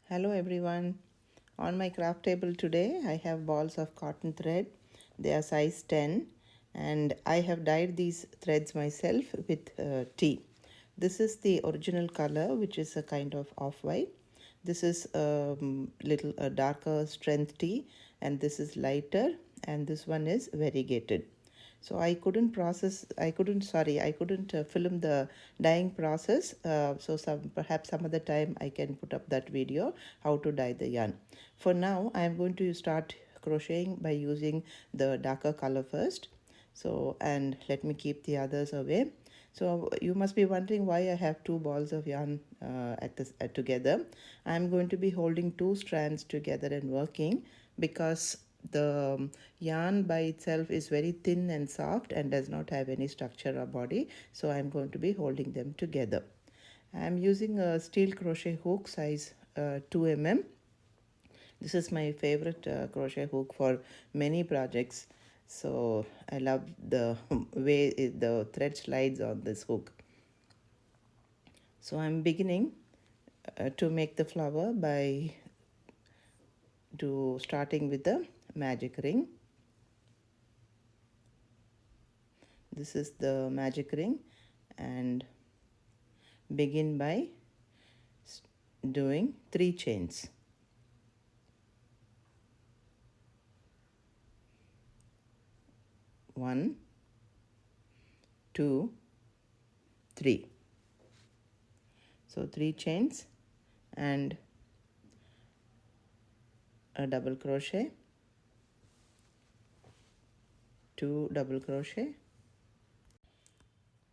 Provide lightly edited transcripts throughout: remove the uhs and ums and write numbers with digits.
Hello everyone. On my craft table today I have balls of cotton thread. They are size 10 and I have dyed these threads myself with tea. This is the original color, which is a kind of off-white. This is little darker strength tea, and this is lighter, and this one is variegated. So I couldn't film the dyeing process. So perhaps some other time I can put up that video how to dye the yarn. For now I am going to start crocheting by using the darker color first. So, and let me keep the others away. So you must be wondering why I have two balls of yarn together. I'm going to be holding two strands together and working because the yarn by itself is very thin and soft and does not have any structure or body. So I'm going to be holding them together. I'm using a steel crochet hook size 2 mm. This is my favorite crochet hook for many projects. So I love the way the thread slides on this hook. So I'm beginning to make the flower by starting with the magic ring. This is the magic ring, and begin by doing 3 chains. 1, 2, 3. So 3 chains and a double crochet, 2 double crochet.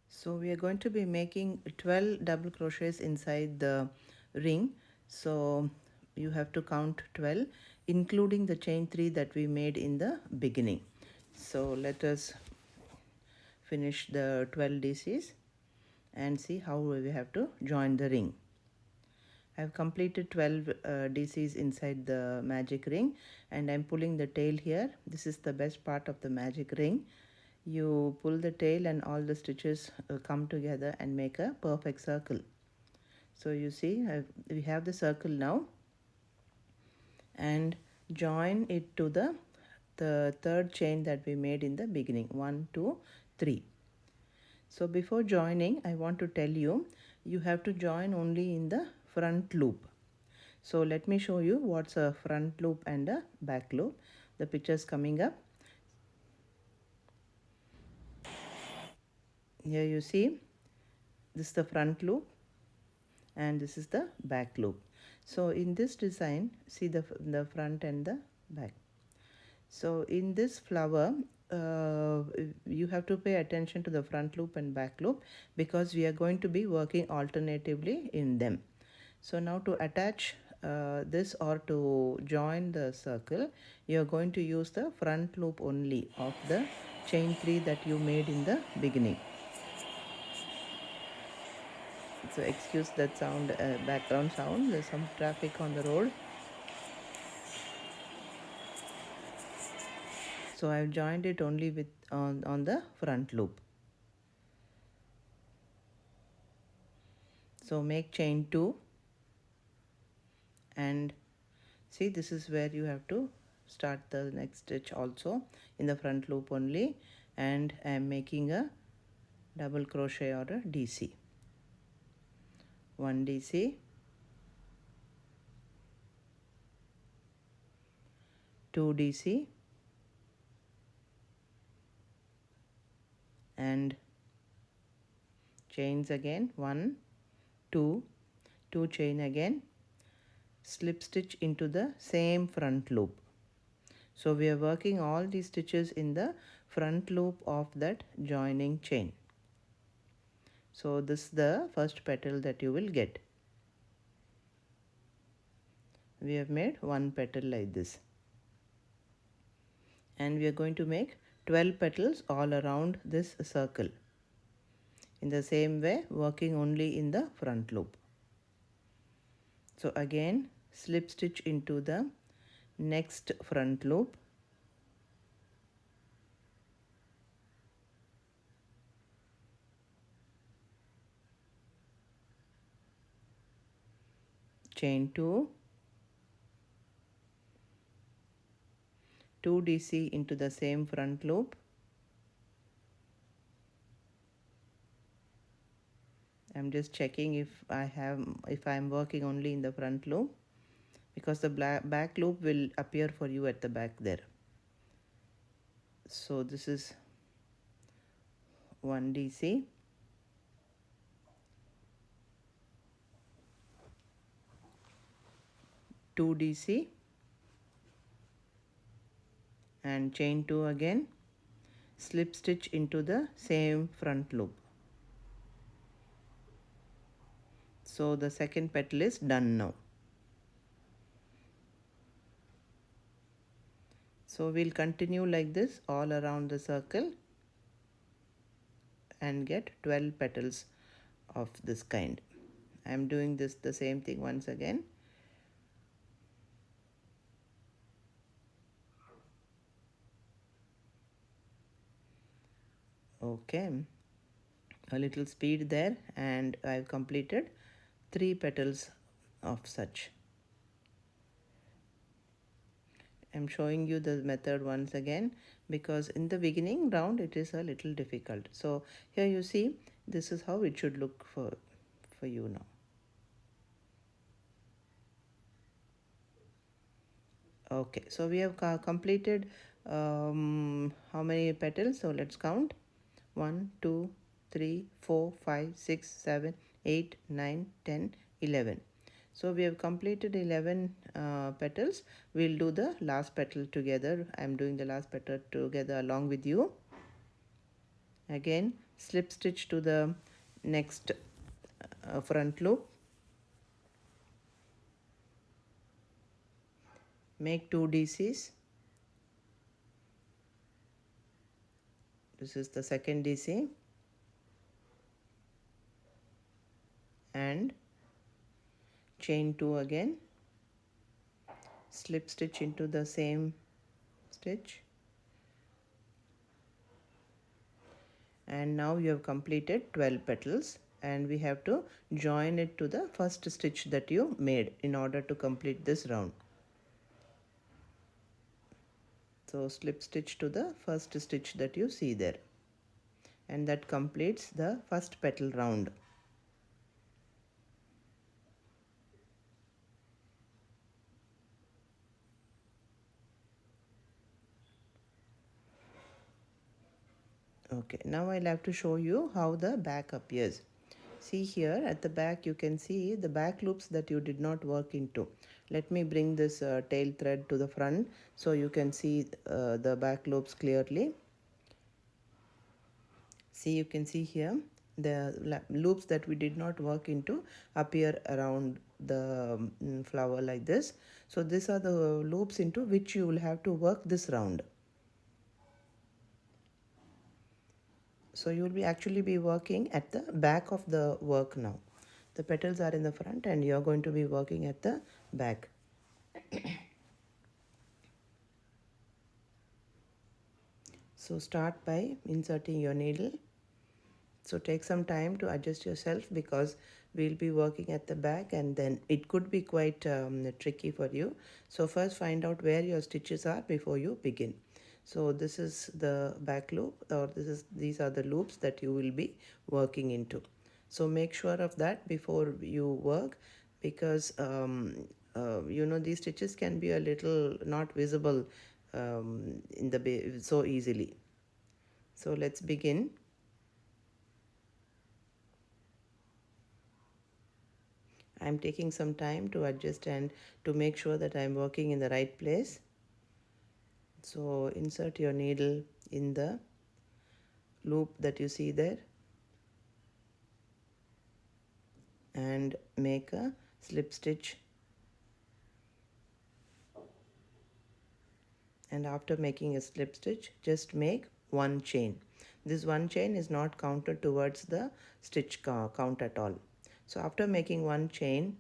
So we are going to be making 12 double crochets inside the ring. So you have to count 12, including the chain 3 that we made in the beginning. So let us finish the 12 DCs and see how we have to join the ring. I have completed 12 DCs inside the magic ring, and I'm pulling the tail here. This is the best part of the magic ring. You pull the tail and all the stitches come together and make a perfect circle. So you see we have the circle now, and join it to the third chain that we made in the beginning. 1, 2, 3. So before joining, I want to tell you, you have to join only in the front loop. So let me show you what's a front loop and a back loop. The picture's coming up. Here you see, this is the front loop and this is the back loop. So in this design, see the front and the back. So in this flower, you have to pay attention to the front loop and back loop because we are going to be working alternatively in them. So now to attach this or to join the circle, you are going to use the front loop only of the chain 3 that you made in the beginning. So excuse that sound, background sound. There's some traffic on the road. So I've joined it only with on the front loop. So make chain 2 and see, this is where you have to start the next stitch also in the front loop only, and I am making a double crochet or a DC. 1 DC, 2 DC, and chains again, 1, 2, 2 chain again, slip stitch into the same front loop. So we are working all these stitches in the front loop of that joining chain. So this is the first petal that you will get. We have made one petal like this, and we are going to make 12 petals all around this circle in the same way, working only in the front loop. So again, slip stitch into the next front loop, chain 2, 2 DC into the same front loop. I'm just checking if I'm working only in the front loop, because the back loop will appear for you at the back there. So this is 1 DC, 2 DC, and chain 2 again, slip stitch into the same front loop. So the second petal is done now. So we'll continue like this all around the circle and get 12 petals of this kind. I'm doing the same thing once again. Okay, a little speed there, and I've completed 3 petals of such. I'm showing you the method once again, because in the beginning round it is a little difficult. So here you see, this is how it should look for you now. Okay, so we have completed how many petals? So let's count. 1, 2, 3, 4, 5, 6, 7, 8, 9, 10, 11. So we have completed 11 petals. We'll do the last petal together. I'm doing the last petal together along with you. Again, slip stitch to the next front loop. Make 2 DCs. This is the second DC. And chain 2 again. Slip stitch into the same stitch. And now you have completed 12 petals, and we have to join it to the first stitch that you made in order to complete this round. So slip stitch to the first stitch that you see there, and that completes the first petal round. Okay, now I'll have to show you how the back appears. See here at the back, you can see the back loops that you did not work into. Let me bring this tail thread to the front so you can see the back loops clearly. See, you can see here the loops that we did not work into appear around the flower like this. So these are the loops into which you will have to work this round. So you will be actually be working at the back of the work now. The petals are in the front and you are going to be working at the back. So start by inserting your needle. So take some time to adjust yourself, because we'll be working at the back and then it could be quite tricky for you. So first find out where your stitches are before you begin. So this is the back loop, or these are the loops that you will be working into. So make sure of that before you work, because these stitches can be a little not visible in the so easily. So let's begin. I'm taking some time to adjust and to make sure that I'm working in the right place. So insert your needle in the loop that you see there and make a slip stitch. And after making a slip stitch, just make one chain. This one chain is not counted towards the stitch count at all. So after making one chain,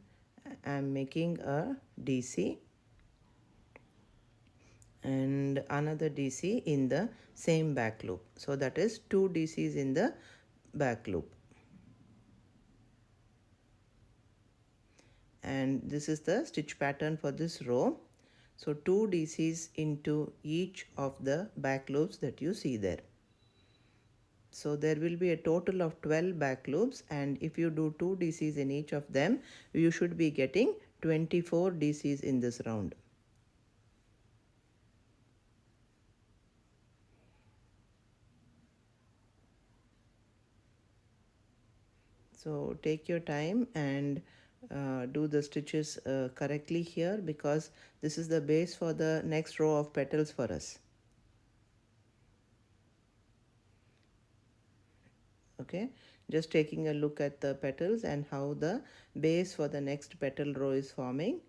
I'm making a DC and another DC in the same back loop. So that is 2 DCs in the back loop. And this is the stitch pattern for this row. So 2 DCs into each of the back loops that you see there. So there will be a total of 12 back loops, and if you do 2 DCs in each of them, you should be getting 24 DCs in this round. So take your time and do the stitches correctly here, because this is the base for the next row of petals for us. Okay, just taking a look at the petals and how the base for the next petal row is forming.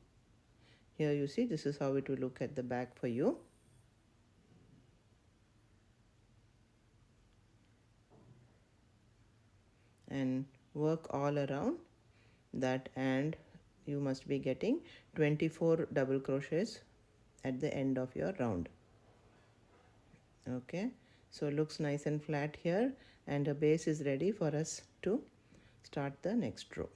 Here you see, this is how it will look at the back for you. And work all around that, and you must be getting 24 double crochets at the end of your round. Okay, so it looks nice and flat here, and the base is ready for us to start the next row.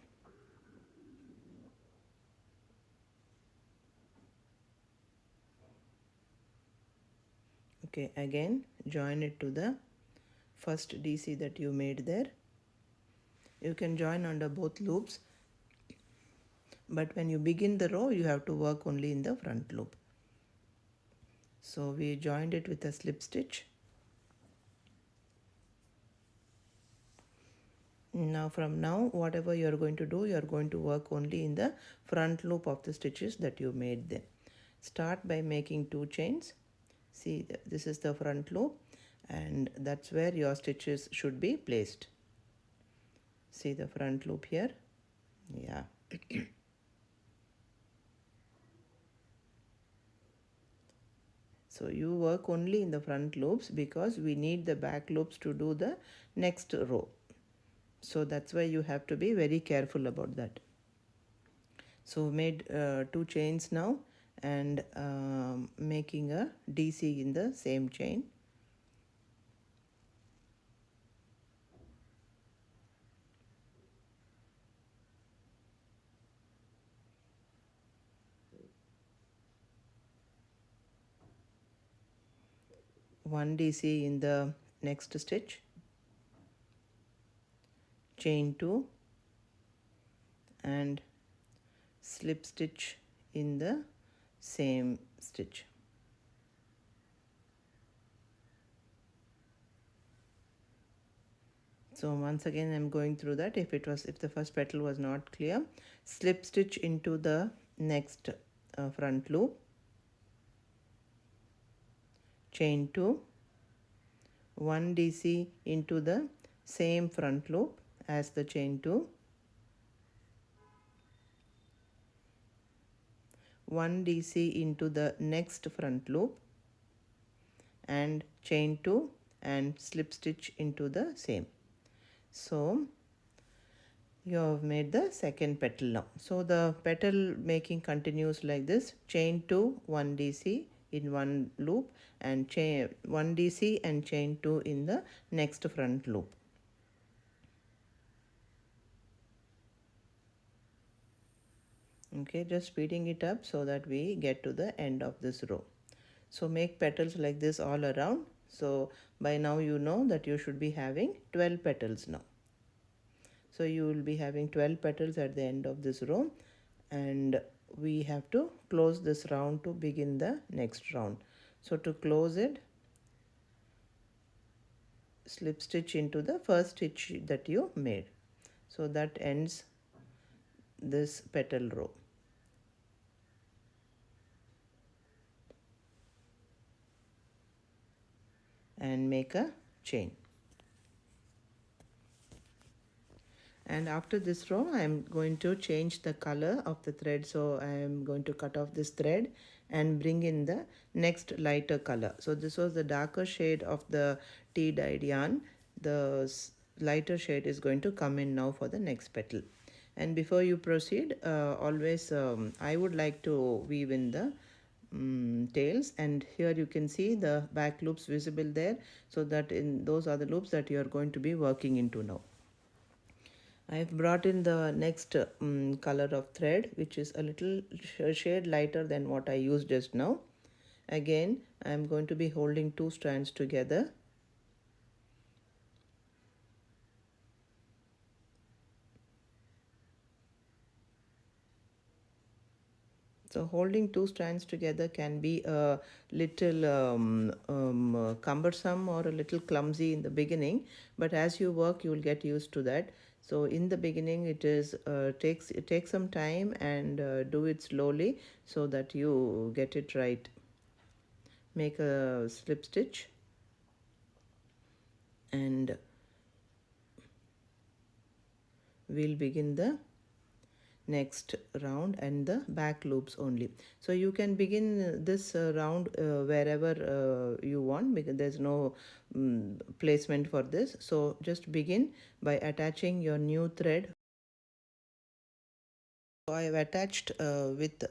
Okay, again join it to the first DC that you made there. You can join under both loops, but when you begin the row you have to work only in the front loop. So we joined it with a slip stitch. Now from now, whatever you are going to do, you are going to work only in the front loop of the stitches that you made there. Start by making 2 chains. See, this is the front loop, and that's where your stitches should be placed. See the front loop here? Yeah. So you work only in the front loops because we need the back loops to do the next row. So that's why you have to be very careful about that. So made 2 chains now, and making a DC in the same chain. One DC in the next stitch, chain 2, and slip stitch in the same stitch. So once again I'm going through that. If the first petal was not clear, slip stitch into the next front loop, chain 2, 1 DC into the same front loop as the chain 2, 1 DC into the next front loop, and chain 2 and slip stitch into the same. So you have made the second petal now. So the petal making continues like this: chain 2, 1 DC in one loop, and chain 1 DC and chain 2 in the next front loop. Okay, just speeding it up so that we get to the end of this row. So make petals like this all around. So by now you know that you should be having 12 petals now. So you will be having 12 petals at the end of this row, and we have to close this round to begin the next round. So to close it, slip stitch into the first stitch that you made. So that ends this petal row. And make a chain. And after this row I am going to change the color of the thread. So I am going to cut off this thread and bring in the next lighter color. So this was the darker shade of the tea dyed yarn. The lighter shade is going to come in now for the next petal. And before you proceed, always I would like to weave in the tails, and here you can see the back loops visible there. So that those are the loops that you are going to be working into now. I've brought in the next color of thread, which is a little shade lighter than what I used just now. Again, I'm going to be holding two strands together. So holding two strands together can be a little cumbersome or a little clumsy in the beginning, but as you work, you will get used to that. So in the beginning, it takes some time, and do it slowly so that you get it right. Make a slip stitch, and we'll begin the next round and the back loops only. So you can begin this round wherever you want, because there's no placement for this. So just begin by attaching your new thread. So I have attached with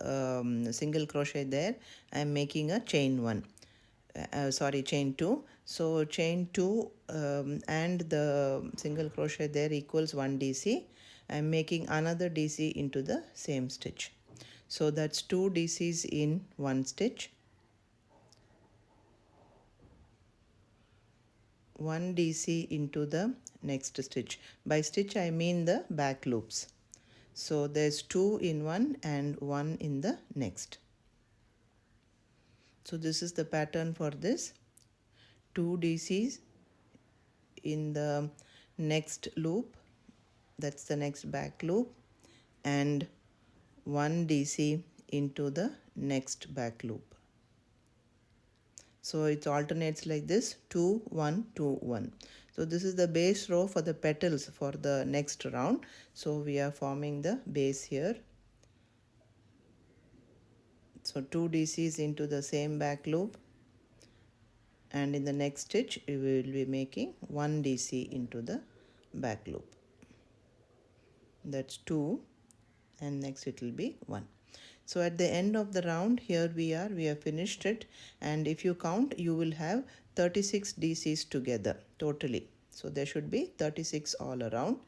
single crochet there. I am making a chain one. Chain two. So chain two and the single crochet there equals 1 DC. I'm making another DC into the same stitch. So that's 2 DCs in one stitch, 1 DC into the next stitch. By stitch I mean the back loops. So there's 2 in one and 1 in the next. So this is the pattern for this. 2 DCs in the next loop, that's the next back loop, and 1 DC into the next back loop. So it alternates like this: 2 1 2 1. So this is the base row for the petals for the next round. So we are forming the base here. So 2 DCs into the same back loop, and in the next stitch we will be making 1 DC into the back loop. That's 2, and next it will be 1. So at the end of the round, here we have finished it, and if you count, you will have 36 DCs together totally. So there should be 36 all around,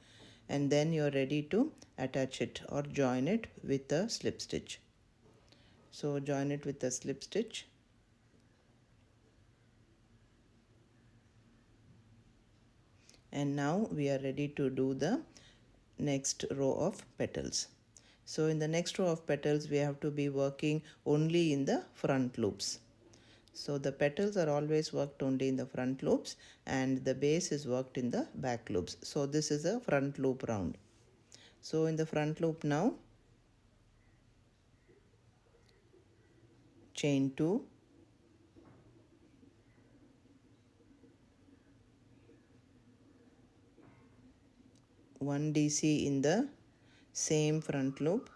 and then you're ready to attach it or join it with a slip stitch. So join it with a slip stitch. And now we are ready to do the next row of petals. So in the next row of petals, we have to be working only in the front loops. So the petals are always worked only in the front loops, and the base is worked in the back loops. So this is a front loop round. So in the front loop now, chain 2, one DC in the same front loop,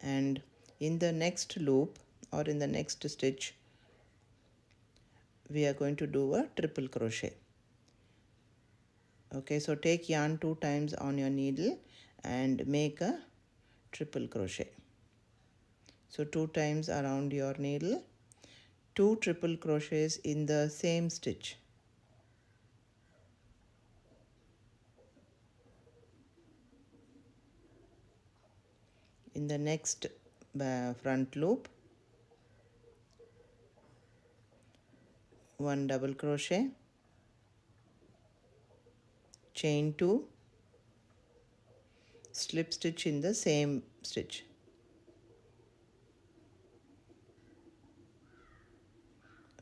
and in the next loop or in the next stitch we are going to do a triple crochet. Okay, so take yarn 2 times on your needle and make a triple crochet. So 2 times around your needle, 2 triple crochets in the same stitch. In the next front loop, 1 double crochet, chain 2, slip stitch in the same stitch.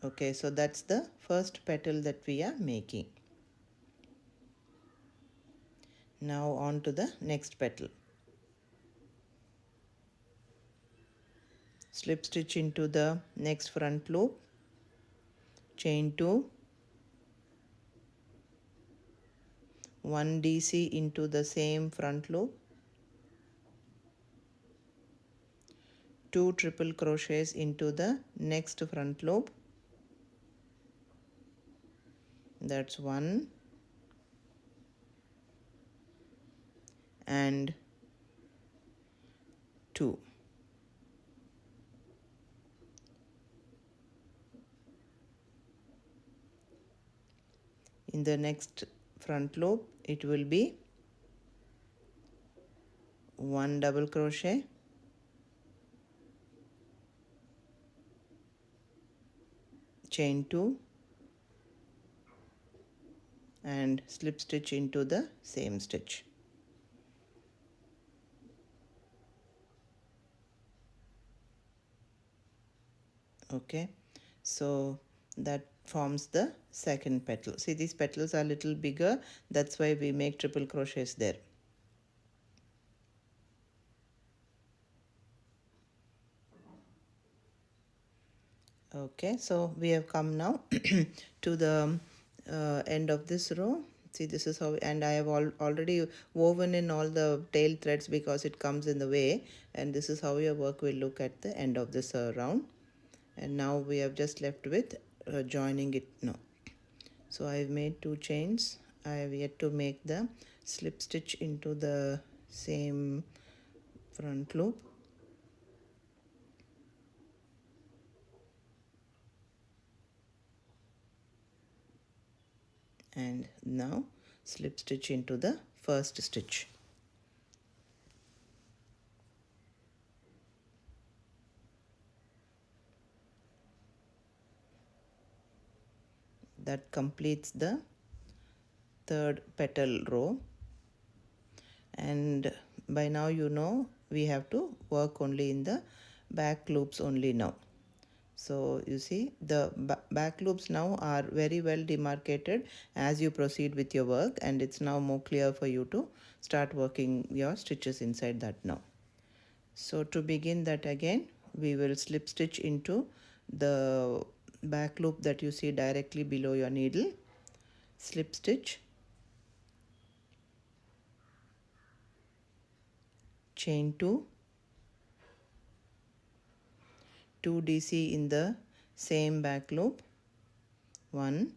Okay, so that's the first petal that we are making. Now on to the next petal. Slip stitch into the next front loop, chain 2, 1 DC into the same front loop, 2 triple crochets into the next front loop. That's 1 and 2. In the next front loop it will be 1 double crochet, chain 2 and slip stitch into the same stitch. Okay, so that forms the second petal. See, these petals are a little bigger, that's why we make triple crochets there. Okay, so we have come now to the end of this row. See, this is how, and I have already woven in all the tail threads because it comes in the way, and this is how your work will look at the end of this round. And now we have just left with joining it now. So I have made 2 chains. I have yet to make the slip stitch into the same front loop. And now slip stitch into the first stitch. That completes the third petal row, and by now you know we have to work only in the back loops only now. So you see the back loops now are very well demarcated as you proceed with your work, and it's now more clear for you to start working your stitches inside that now. So to begin that again, we will slip stitch into the back loop that you see directly below your needle, slip stitch, chain 2, 2 DC in the same back loop, 1,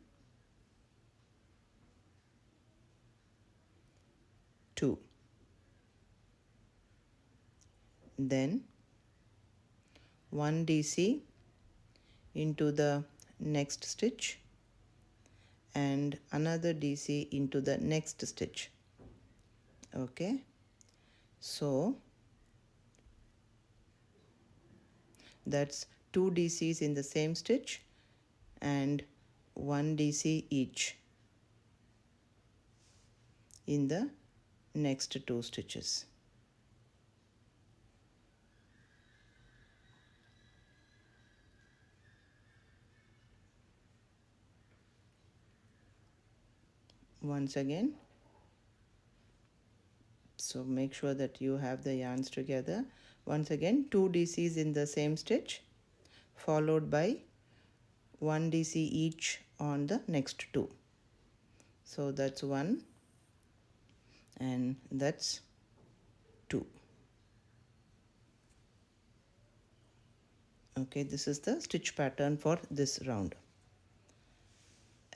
2, then 1 DC into the next stitch and another DC into the next stitch. Okay, so that's 2 DCs in the same stitch and 1 DC each in the next 2 stitches. Once again, so make sure that you have the yarns together. Once again, 2 DCs in the same stitch followed by 1 DC each on the next 2. So that's 1 and that's 2. Okay, this is the stitch pattern for this round.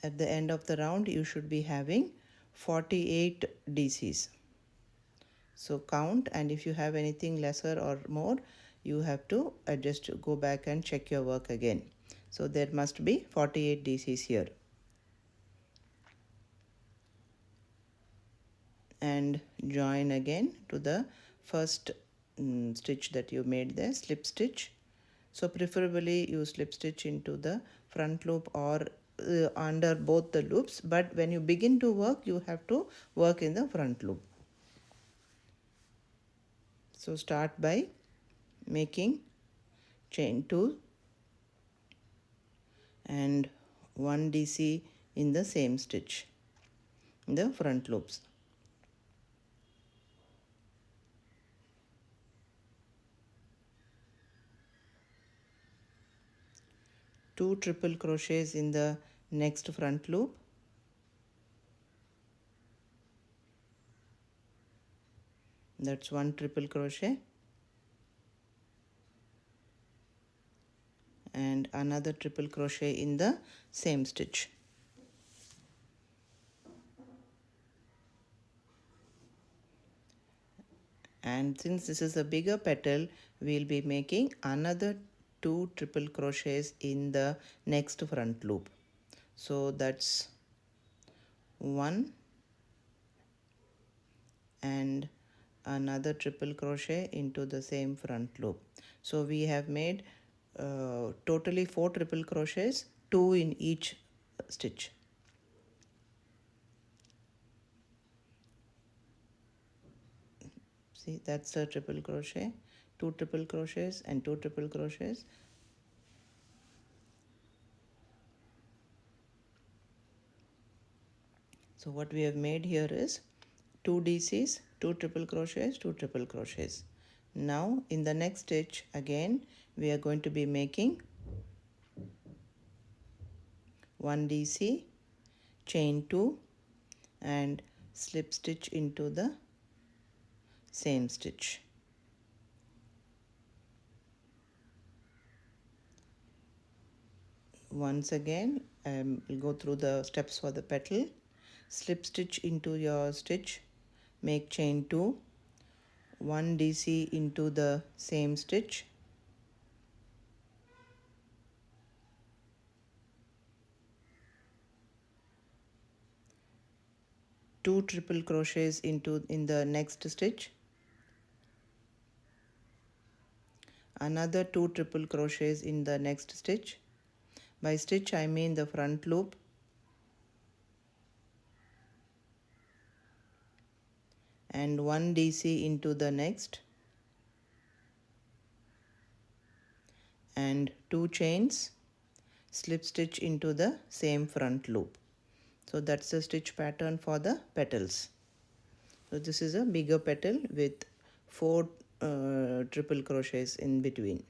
At the end of the round you should be having 48 DCs. So count, and if you have anything lesser or more, you have to adjust, go back and check your work again. So there must be 48 DCs here. And join again to the first stitch that you made there, slip stitch. So preferably you slip stitch into the front loop or under both the loops, but when you begin to work you have to work in the front loop. So start by making chain 2 and 1 DC in the same stitch in the front loops. Two triple crochets in the next front loop, that's 1 triple crochet and another triple crochet in the same stitch. And since this is a bigger petal, we'll be making another 2 triple crochets in the next front loop. So that's 1 and another triple crochet into the same front loop. So we have made totally 4 triple crochets, 2 in each stitch. See, that's a triple crochet, 2 triple crochets and 2 triple crochets. So what we have made here is 2 DCs, 2 triple crochets, 2 triple crochets. Now in the next stitch again we are going to be making 1 DC, chain 2 and slip stitch into the same stitch. Once again we'll go through the steps for the petal. Slip stitch into your stitch, make chain 2, 1 DC into the same stitch, two triple crochets in the next stitch, another 2 triple crochets in the next stitch. By stitch I mean the front loop, and 1 DC into the next, and 2 chains, slip stitch into the same front loop. So that's the stitch pattern for the petals. So this is a bigger petal with 4 triple crochets in between.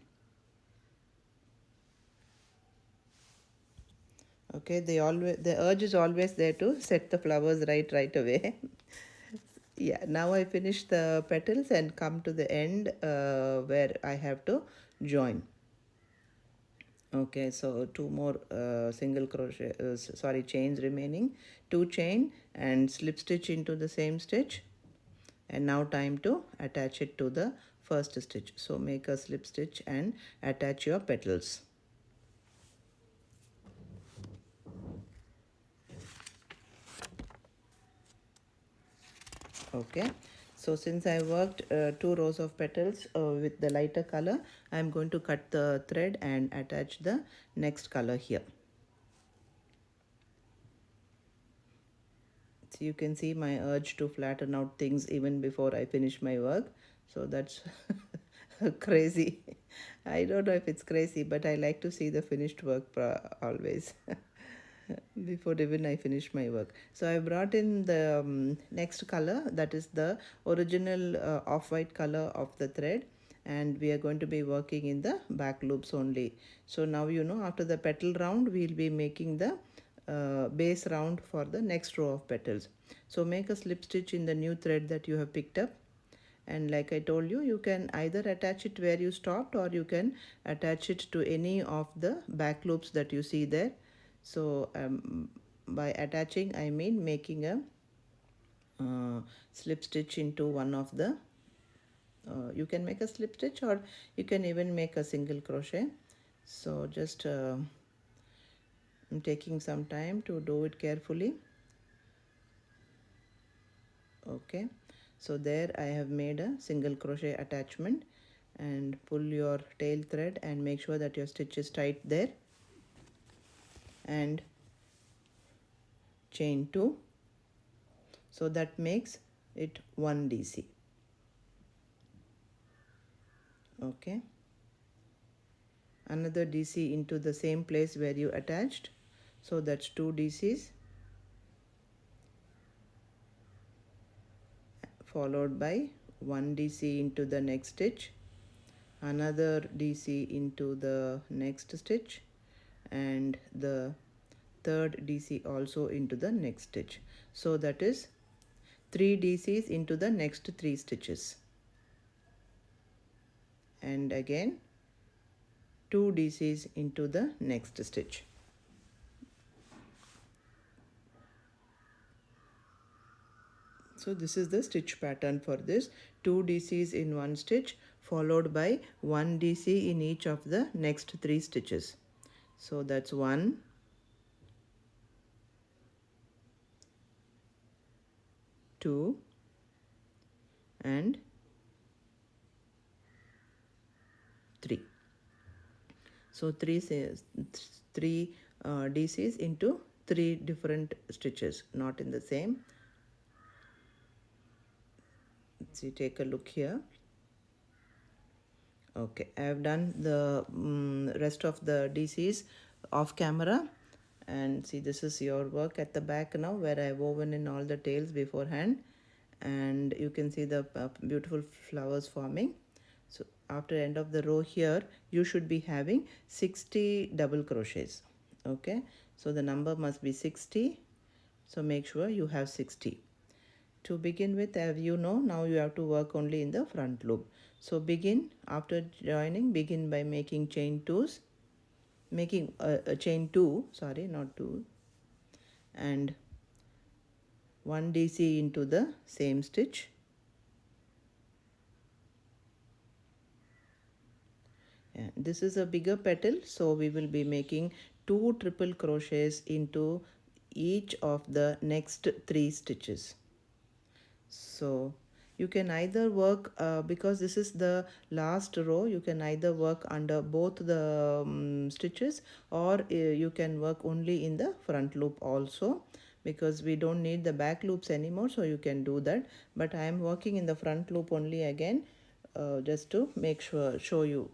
Okay, the urge is always there to set the flowers right away. Yeah, now I finish the petals and come to the end where I have to join. Okay, so 2 more single crochet chains remaining, 2 chain and slip stitch into the same stitch, and now time to attach it to the first stitch. So make a slip stitch and attach your petals. Okay, so since I worked 2 rows of petals with the lighter color, I am going to cut the thread and attach the next color here. So you can see my urge to flatten out things even before I finish my work. So that's crazy. I don't know if it's crazy, but I like to see the finished work always. Before even I finish my work. So I brought in the next color, that is the original off-white color of the thread, and we are going to be working in the back loops only. So now you know, after the petal round we'll be making the base round for the next row of petals. So make a slip stitch in the new thread that you have picked up, and like I told you, you can either attach it where you stopped or you can attach it to any of the back loops that you see there. So by attaching I mean making a slip stitch into one of the you can make a slip stitch or you can even make a single crochet. So just I'm taking some time to do it carefully. Okay, so there I have made a single crochet attachment, and pull your tail thread and make sure that your stitch is tight there, and chain 2, so that makes it 1 DC. Okay, another DC into the same place where you attached, so that's 2 DCs, followed by 1 DC into the next stitch, another DC into the next stitch, and the third DC also into the next stitch. So that is 3 DCs into the next 3 stitches, and again 2 DCs into the next stitch. So this is the stitch pattern for this: 2 DCs in one stitch followed by 1 DC in each of the next 3 stitches. So that's 1, 2 and 3. So three DCs into 3 different stitches, not in the same. See, take a look here. Okay, I have done the rest of the DCs off camera, and see, this is your work at the back now, where I have woven in all the tails beforehand, and you can see the beautiful flowers forming. So after end of the row here, you should be having 60 double crochets. Okay, so the number must be 60, so make sure you have 60. To begin with, as you know, now you have to work only in the front loop. So begin, after joining, begin by making chain 2s, making a chain 2, sorry, not 2, and 1 DC into the same stitch. And this is a bigger petal, so we will be making 2 triple crochets into each of the next 3 stitches. So you can either work, because this is the last row, you can either work under both the stitches, or you can work only in the front loop also, because we don't need the back loops anymore, so you can do that. But I am working in the front loop only again, just to make sure, show you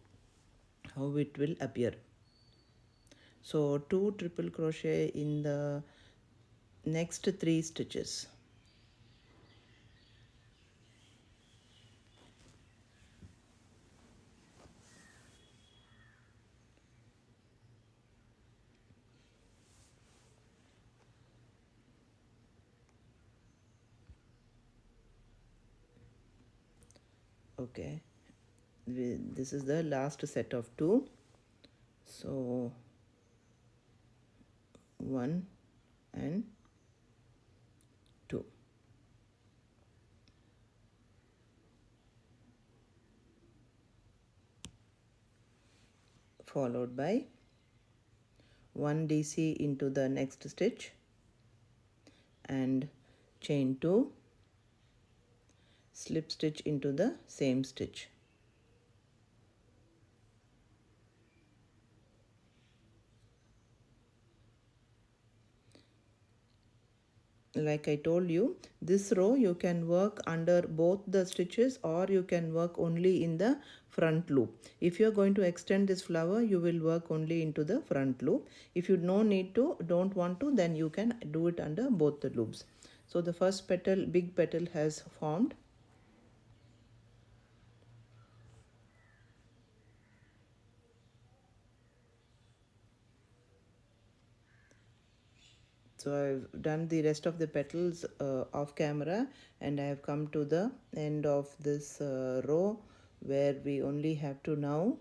how it will appear. So 2 triple crochet in the next 3 stitches. Okay, this is the last set of 2. So 1 and 2, followed by 1 DC into the next stitch and chain 2, slip stitch into the same stitch. Like I told you, this row you can work under both the stitches, or you can work only in the front loop. If you are going to extend this flower, you will work only into the front loop. If you don't want to, then you can do it under both the loops. So the first petal, big petal, has formed. So I've done the rest of the petals off camera, and I have come to the end of this row, where we only have to now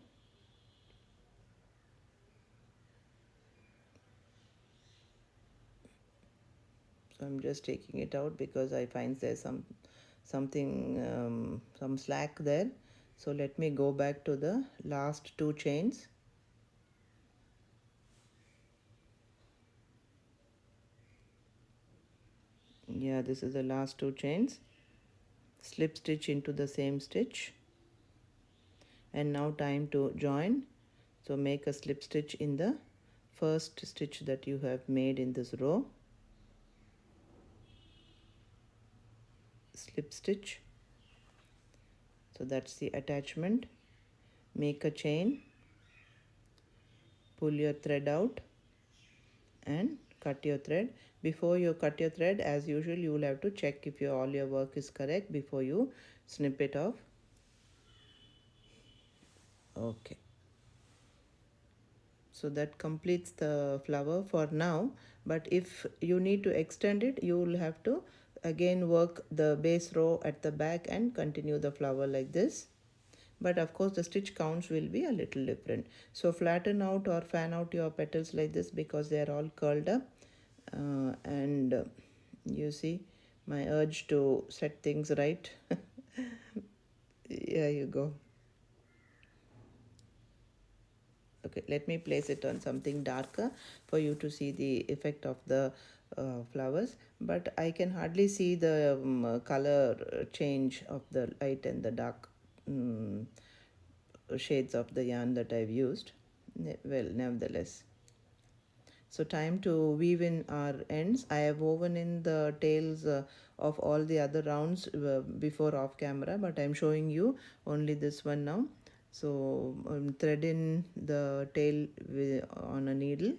so I'm just taking it out because I find there's some slack there. So let me go back to the last 2 chains. Yeah, this is the last 2 chains. Slip stitch into the same stitch, and now time to join. So make a slip stitch in the first stitch that you have made in this row, slip stitch. So that's the attachment. Make a chain, pull your thread out and cut your thread. Before you cut your thread, as usual, you will have to check if all your work is correct before you snip it off. Okay, so that completes the flower for now, but if you need to extend it, you will have to again work the base row at the back and continue the flower like this. But of course the stitch counts will be a little different. So flatten out or fan out your petals like this, because they are all curled up, and you see my urge to set things right. Here you go. Okay, let me place it on something darker for you to see the effect of the flowers, but I can hardly see the color change of the light and the dark shades of the yarn that I've used. Well, nevertheless. So time to weave in our ends. I have woven in the tails of all the other rounds before off camera, but I'm showing you only this one now. So thread in the tail on a needle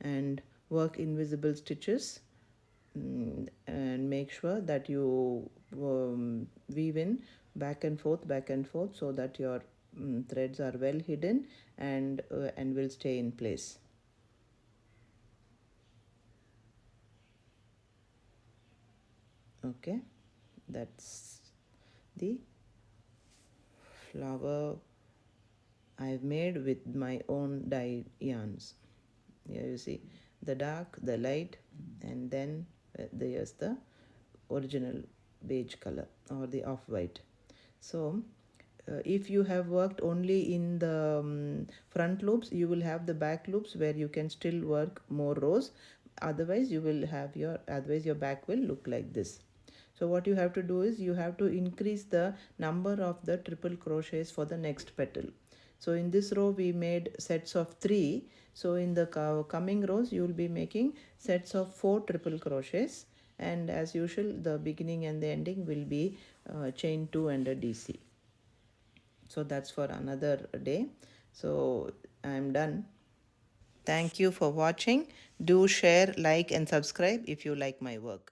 and work invisible stitches, and make sure that you weave in back and forth, so that your threads are well hidden and will stay in place. Okay, that's the flower I've made with my own dyed yarns. Here you see the dark, the light, and then there's the original beige color or the off-white. So if you have worked only in the front loops, you will have the back loops where you can still work more rows. Otherwise your back will look like this. So what you have to do is you have to increase the number of the triple crochets for the next petal. So in this row we made sets of 3. So in the coming rows you will be making sets of 4 triple crochets, and as usual the beginning and the ending will be chain 2 and a DC. So that's for another day. So I'm done. Thank you for watching. Do share, like and subscribe if you like my work.